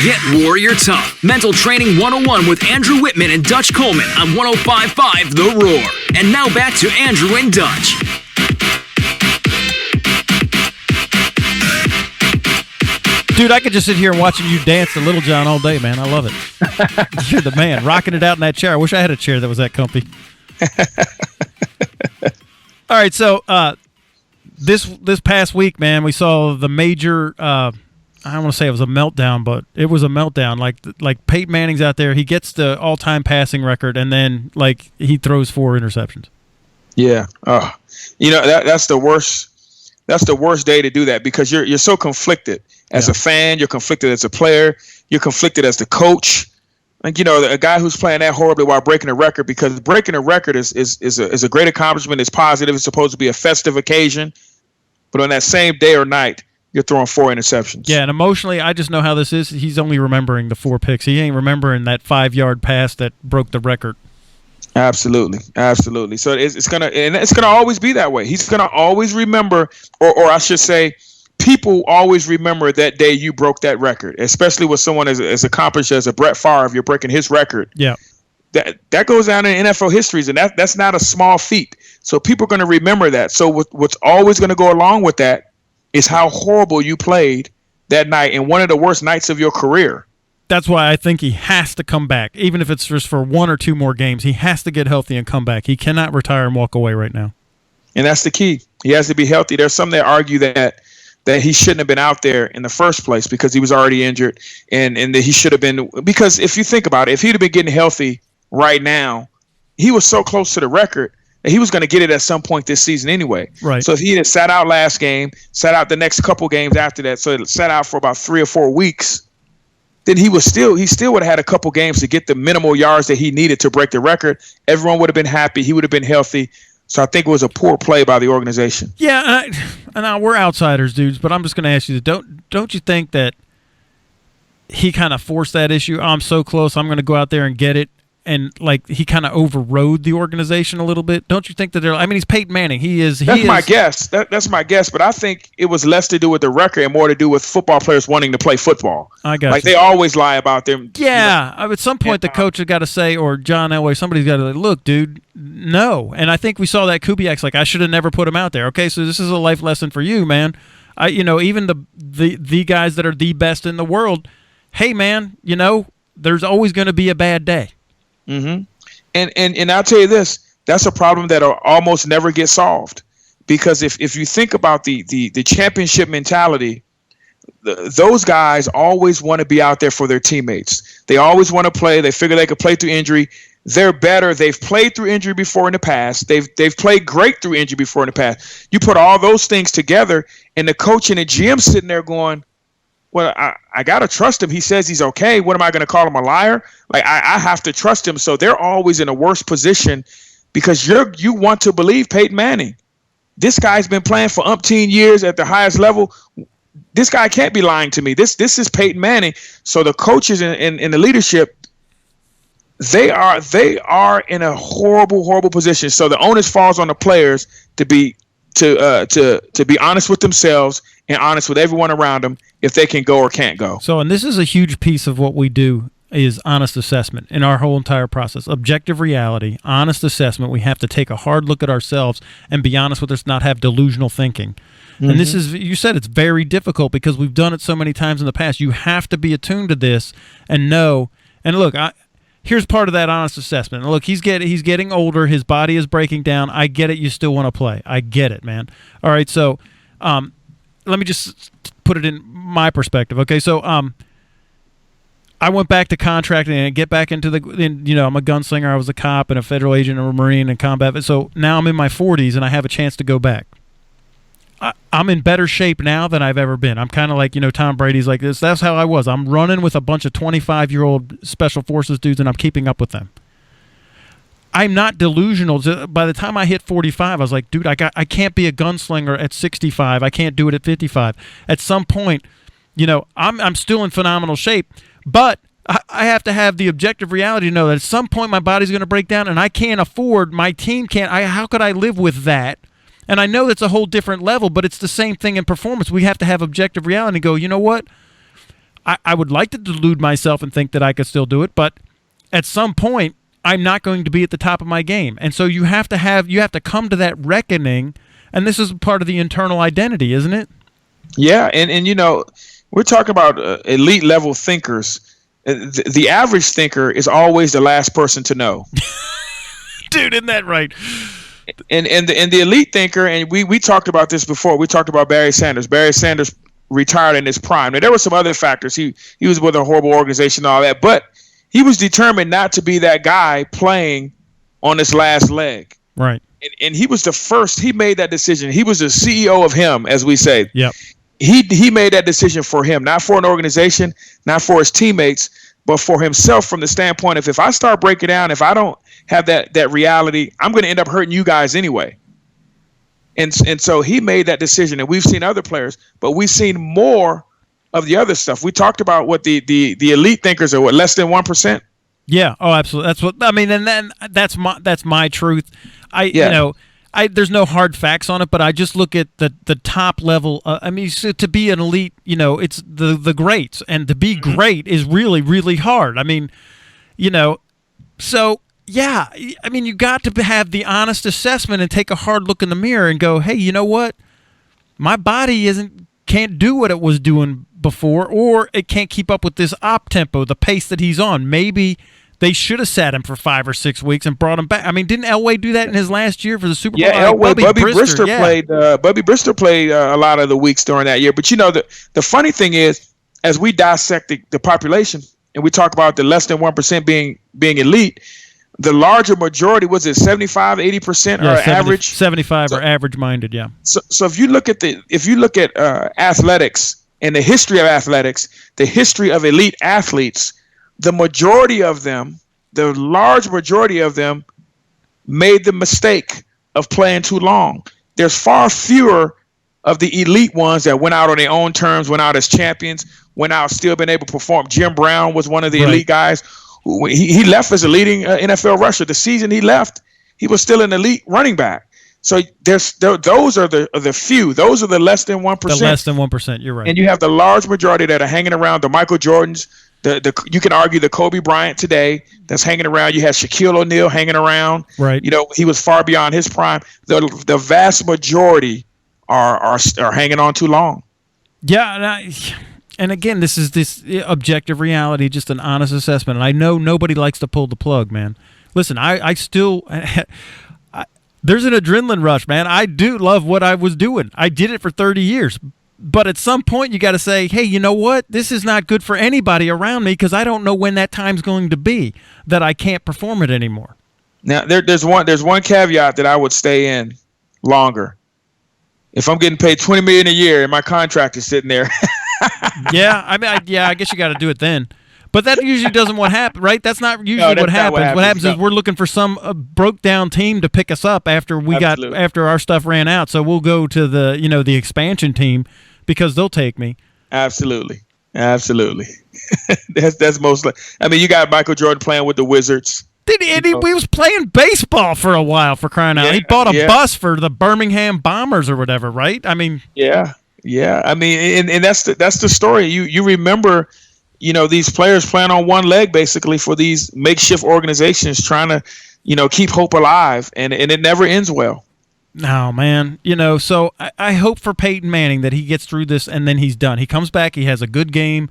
Get Warrior Tough. Mental Training 101 with Andrew Wittman and Dutch Coleman on 105.5 The Roar. And now back to Andrew and Dutch. Dude, I could just sit here and watching you dance to Little John all day, man. I love it. You're the man, rocking it out in that chair. I wish I had a chair that was that comfy. All right, so this past week, man, we saw the major. I don't want to say it was a meltdown, but it was a meltdown. Like Peyton Manning's out there, he gets the all-time passing record, and then like he throws 4 interceptions. Yeah, that's the worst. That's the worst day to do that because you're so conflicted as a fan, you're conflicted as a player, you're conflicted as the coach. Like a guy who's playing that horribly while breaking a record, because breaking a record is a great accomplishment. It's positive. It's supposed to be a festive occasion, but on that same day or night, you're throwing 4 interceptions. Yeah, and emotionally, I just know how this is. He's only remembering the 4 picks. He ain't remembering that 5-yard pass that broke the record. Absolutely. So it's gonna always be that way. He's gonna always remember, or I should say, people always remember that day you broke that record, especially with someone as accomplished as a Brett Favre. You're breaking his record. Yeah, that goes down in NFL histories, and that's not a small feat. So people are going to remember that. So what's always going to go along with that is how horrible you played that night in one of the worst nights of your career. That's why I think he has to come back, even if it's just for 1 or 2 more games. He has to get healthy and come back. He cannot retire and walk away right now. And that's the key. He has to be healthy. There's some that argue that he shouldn't have been out there in the first place because he was already injured, and that he should have been, because if you think about it, if he'd have been getting healthy right now, he was so close to the record that he was going to get it at some point this season anyway. Right. So if he had sat out last game, sat out the next couple games after that, so it sat out for about 3 or 4 weeks, then he still would have had a couple games to get the minimal yards that he needed to break the record. Everyone would have been happy. He would have been healthy. So I think it was a poor play by the organization. Yeah, and we're outsiders, dudes, but I'm just going to ask you, don't you think that he kind of forced that issue? I'm so close, I'm going to go out there and get it. And like he kind of overrode the organization a little bit. Don't you think that he's Peyton Manning. That's my guess. That's my guess. But I think it was less to do with the record and more to do with football players wanting to play football. I got like you. They always lie about them. Yeah. At some point, the coach has got to say, or John Elway, somebody's got to look, dude, no. And I think we saw that Kubiak's like, I should have never put him out there. Okay, so this is a life lesson for you, man. Even the guys that are the best in the world, hey, man, there's always going to be a bad day. Mm-hmm. And I'll tell you this, that's a problem that almost never gets solved, because if you think about the championship mentality, those guys always want to be out there for their teammates. They always want to play. They figure they could play through injury. They're better. They've played through injury before in the past. They've played great through injury before in the past. You put all those things together, and the coach and the GM sitting there going, well, I got to trust him. He says he's okay. What am I going to call him, a liar? Like, I have to trust him. So they're always in a worse position because you want to believe Peyton Manning. This guy's been playing for umpteen years at the highest level. This guy can't be lying to me. This is Peyton Manning. So the coaches and the leadership, they are in a horrible position. So the onus falls on the players to be honest with themselves and honest with everyone around them if they can go or can't go. So, and this is a huge piece of what we do is honest assessment in our whole entire process. Objective reality, honest assessment. We have to take a hard look at ourselves and be honest with us, not have delusional thinking. Mm-hmm. And this is, you said it's very difficult because we've done it so many times in the past. You have to be attuned to this and know. And look, here's part of that honest assessment. Look, he's getting older. His body is breaking down. I get it. You still want to play. I get it, man. All right, so let me just put it in my perspective. Okay, so I went back to contracting and get back into I'm a gunslinger. I was a cop and a federal agent and a Marine and combat. So now I'm in my 40s and I have a chance to go back. I'm in better shape now than I've ever been. I'm kind of like, Tom Brady's like this. That's how I was. I'm running with a bunch of 25-year-old Special Forces dudes, and I'm keeping up with them. I'm not delusional. By the time I hit 45, I was like, dude, I can't be a gunslinger at 65. I can't do it at 55. At some point, I'm still in phenomenal shape, but I have to have the objective reality to know that at some point my body's going to break down, and I can't afford, my team can't. How could I live with that? And I know that's a whole different level, but it's the same thing in performance. We have to have objective reality and go, you know what? I would like to delude myself and think that I could still do it, but at some point, I'm not going to be at the top of my game. And so you have to come to that reckoning, and this is part of the internal identity, isn't it? Yeah, and we're talking about elite level thinkers. The average thinker is always the last person to know. Dude, isn't that right? And the elite thinker, and we talked about this before. We talked about Barry Sanders. Barry Sanders retired in his prime. Now, there were some other factors. He was with a horrible organization and all that, but he was determined not to be that guy playing on his last leg. Right. And he was the first. He made that decision. He was the CEO of him, as we say. Yep. He made that decision for him, not for an organization, not for his teammates, but for himself, from the standpoint of, if I start breaking down, if I don't have that reality, I'm going to end up hurting you guys anyway. And so he made that decision, and we've seen other players, but we've seen more of the other stuff. We talked about what the elite thinkers are, less than 1%. Yeah. Oh, absolutely. That's what I mean, and then that's my truth. There's no hard facts on it, but I just look at the top level. So to be an elite, it's the greats, and to be great is really, really hard. I mean, so yeah, I mean, you got to have the honest assessment and take a hard look in the mirror and go, hey, you know what? My body can't do what it was doing before, or it can't keep up with this op tempo, the pace that he's on. Maybe they should have sat him for 5 or 6 weeks and brought him back. I mean, didn't Elway do that in his last year for the Super Bowl? Yeah, Elway, Bubby Brister played. Bubby Brister played a lot of the weeks during that year. But the funny thing is, as we dissect the population and we talk about the less than 1% being elite, the larger majority, was it 75, 80% or 70, average? 75 or average minded, yeah. So if you look at athletics and the history of athletics, the history of elite athletes, the majority of them, the large majority of them, made the mistake of playing too long. There's far fewer of the elite ones that went out on their own terms, went out as champions, went out still been able to perform. Jim Brown was one of the elite guys. He left as a leading NFL rusher. The season he left, he was still an elite running back. So those are the few. Those are the less than 1%. The less than 1%. You're right. And you have the large majority that are hanging around. The Michael Jordans. You can argue the Kobe Bryant today that's hanging around. You had Shaquille O'Neal hanging around. Right. He was far beyond his prime. The vast majority are hanging on too long. Yeah, and again, this is this objective reality, just an honest assessment. And I know nobody likes to pull the plug, man. Listen, I still there's an adrenaline rush, man. I do love what I was doing. I did it for 30 years. But at some point, you got to say, hey, you know what? This is not good for anybody around me, because I don't know when that time's going to be that I can't perform it anymore. Now, there's one caveat that I would stay in longer. If I'm getting paid $20 million a year and my contract is sitting there. Yeah, I guess you got to do it then. But that usually doesn't what happen, right? That's not usually what happens. What happens is we're looking for some broke down team to pick us up after after our stuff ran out. So we'll go to the expansion team because they'll take me. Absolutely. That's mostly. I mean, you got Michael Jordan playing with the Wizards. He was playing baseball for a while, for crying out. He bought a bus for the Birmingham Bombers or whatever, right? I mean, yeah. I mean, and that's the story. You remember, these players playing on one leg basically for these makeshift organizations trying to, keep hope alive, and it never ends well. No, man. So I hope for Peyton Manning that he gets through this and then he's done. He comes back, he has a good game,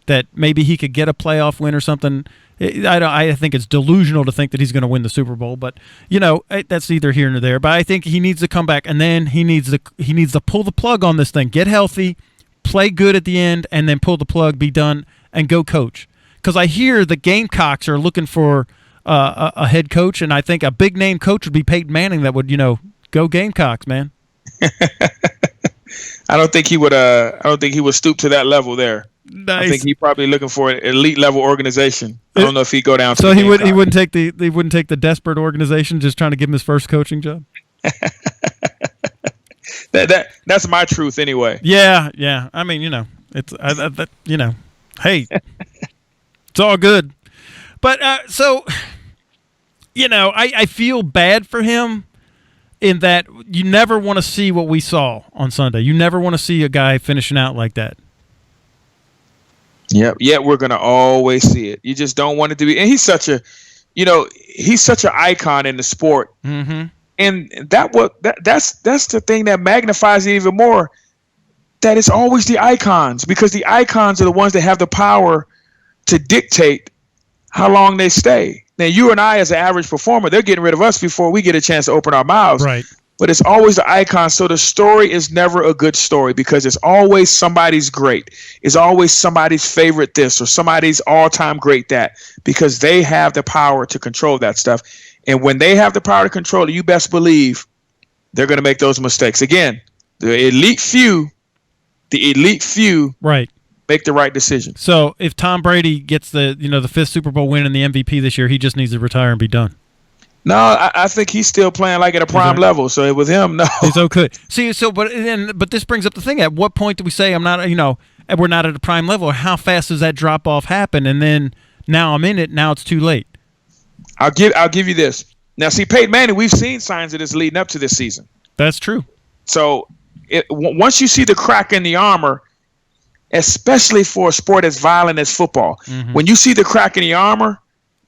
that maybe he could get a playoff win or something. I think it's delusional to think that he's going to win the Super Bowl, but that's either here nor there. But I think he needs to come back, and then he needs to pull the plug on this thing, get healthy, play good at the end, and then pull the plug, be done, and go coach. Because I hear the Gamecocks are looking for a head coach, and I think a big name coach would be Peyton Manning. That would go Gamecocks, man. I don't think he would. I don't think he would stoop to that level there. Nice. I think he's probably looking for an elite level organization. I don't know if he'd go down. So he wouldn't take the desperate organization just trying to give him his first coaching job. That's my truth anyway. Yeah. I mean, it's hey, it's all good. But so I feel bad for him in that you never want to see what we saw on Sunday. You never want to see a guy finishing out like that. Yep. Yet we're gonna always see it. You just don't want it to be. And he's such an icon in the sport. Mm-hmm. And that's the thing that magnifies it even more. That it's always the icons, because the icons are the ones that have the power to dictate how long they stay. Now, you and I, as an average performer, they're getting rid of us before we get a chance to open our mouths. Right. But it's always the icons. So the story is never a good story, because it's always somebody's great. It's always somebody's favorite this or somebody's all-time great that, because they have the power to control that stuff. And when they have the power to control it, you best believe they're going to make those mistakes. Again, the elite few right. make the right decision. So if Tom Brady gets the 5th Super Bowl win and the MVP this year, he just needs to retire and be done. No, I think he's still playing like at a prime level. So with him, no. He's okay. See, but this brings up the thing: at what point do we say we're not at a prime level? Or how fast does that drop off happen? And then now I'm in it. Now it's too late. I'll give you this. Now, see, Peyton Manning, we've seen signs of this leading up to this season. That's true. So once you see the crack in the armor, especially for a sport as violent as football, when you see the crack in the armor,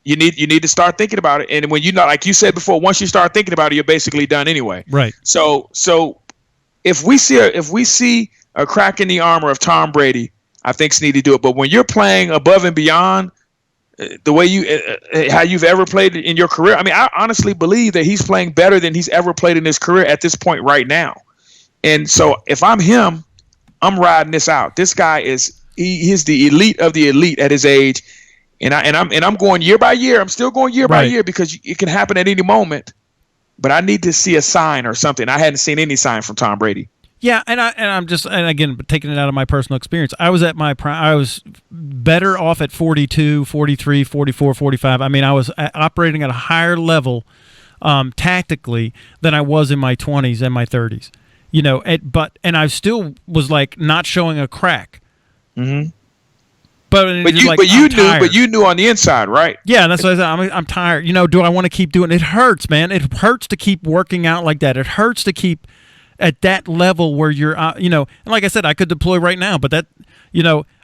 you need to start thinking about it. And when like you said before, once you start thinking about it, you're basically done anyway. Right. So if we see a crack in the armor of Tom Brady, I think he need to do it. But when you're playing above and beyond the way how you've ever played in your career, I mean, I honestly believe that he's playing better than he's ever played in his career at this point right now. And so if I'm him, I'm riding this out. This guy he's the elite of the elite at his age. And I'm going year by year. I'm still going year by year, because it can happen at any moment. But I need to see a sign or something. I hadn't seen any sign from Tom Brady. Yeah, and again, taking it out of my personal experience, I was at my prime. I was better off at 42, 43, 44, 45. I mean, I was operating at a higher level tactically than I was in my 20s and my 30s. And I still was like not showing a crack. Mm-hmm. But you knew on the inside, right? Yeah, that's what I said. I'm tired. Do I want to keep doing it? It hurts, man. It hurts to keep working out like that. It hurts to keep at that level where you're, and like I said, I could deploy right now, but that,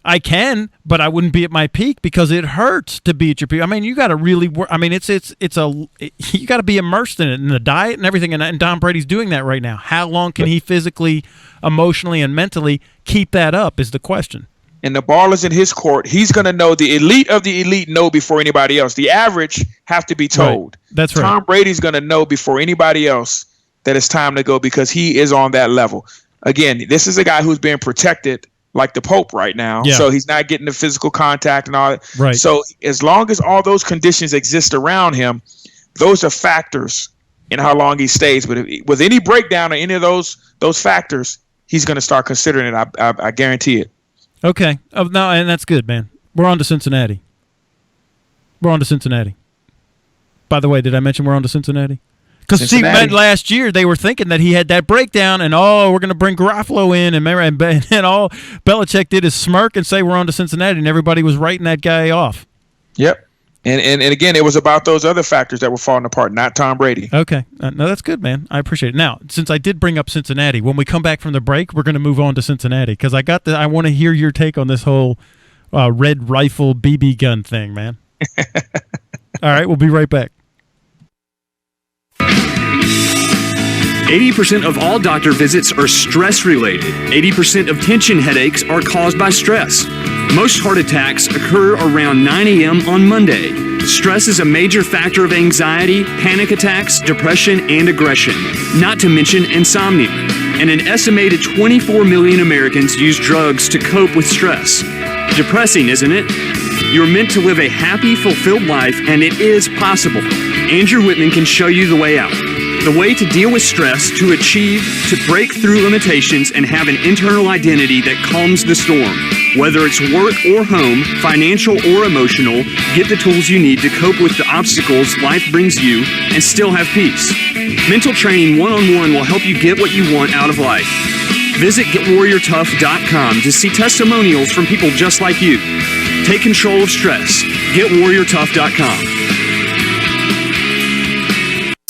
I can, but I wouldn't be at my peak, because it hurts to be at your peak. I mean, you got to really work. I mean, you got to be immersed in it, in the diet and everything. And Tom Brady's doing that right now. How long can he physically, emotionally, and mentally keep that up is the question. And the ball is in his court. He's going to know. The elite of the elite know before anybody else. The average have to be told. Right. That's right. Tom Brady's going to know before anybody else that it's time to go, because he is on that level. Again, this is a guy who's being protected like the Pope right now. Yeah. So he's not getting the physical contact and all that. Right. So as long as all those conditions exist around him, those are factors in how long he stays. But with any breakdown or any of those factors, he's going to start considering it. I guarantee it. Okay. No, and that's good, man. We're on to Cincinnati. By the way, did I mention we're on to Cincinnati? Because last year they were thinking that he had that breakdown, and we're going to bring Garofalo in, and all Belichick did is smirk and say we're on to Cincinnati, and everybody was writing that guy off. Yep. And again, it was about those other factors that were falling apart, not Tom Brady. Okay. No, that's good, man. I appreciate it. Now, since I did bring up Cincinnati, when we come back from the break, we're going to move on to Cincinnati, because I want to hear your take on this whole red rifle BB gun thing, man. All right, we'll be right back. 80% of all doctor visits are stress-related. 80% of tension headaches are caused by stress. Most heart attacks occur around 9 a.m. on Monday. Stress is a major factor of anxiety, panic attacks, depression, and aggression, not to mention insomnia. And an estimated 24 million Americans use drugs to cope with stress. Depressing, isn't it? You're meant to live a happy, fulfilled life, and it is possible. Andrew Wittman can show you the way out. The way to deal with stress, to break through limitations, and have an internal identity that calms the storm. Whether it's work or home, financial or emotional, get the tools you need to cope with the obstacles life brings you and still have peace. Mental Training 1-on-1 will help you get what you want out of life. Visit GetWarriorTough.com to see testimonials from people just like you. Take control of stress. GetWarriorTough.com.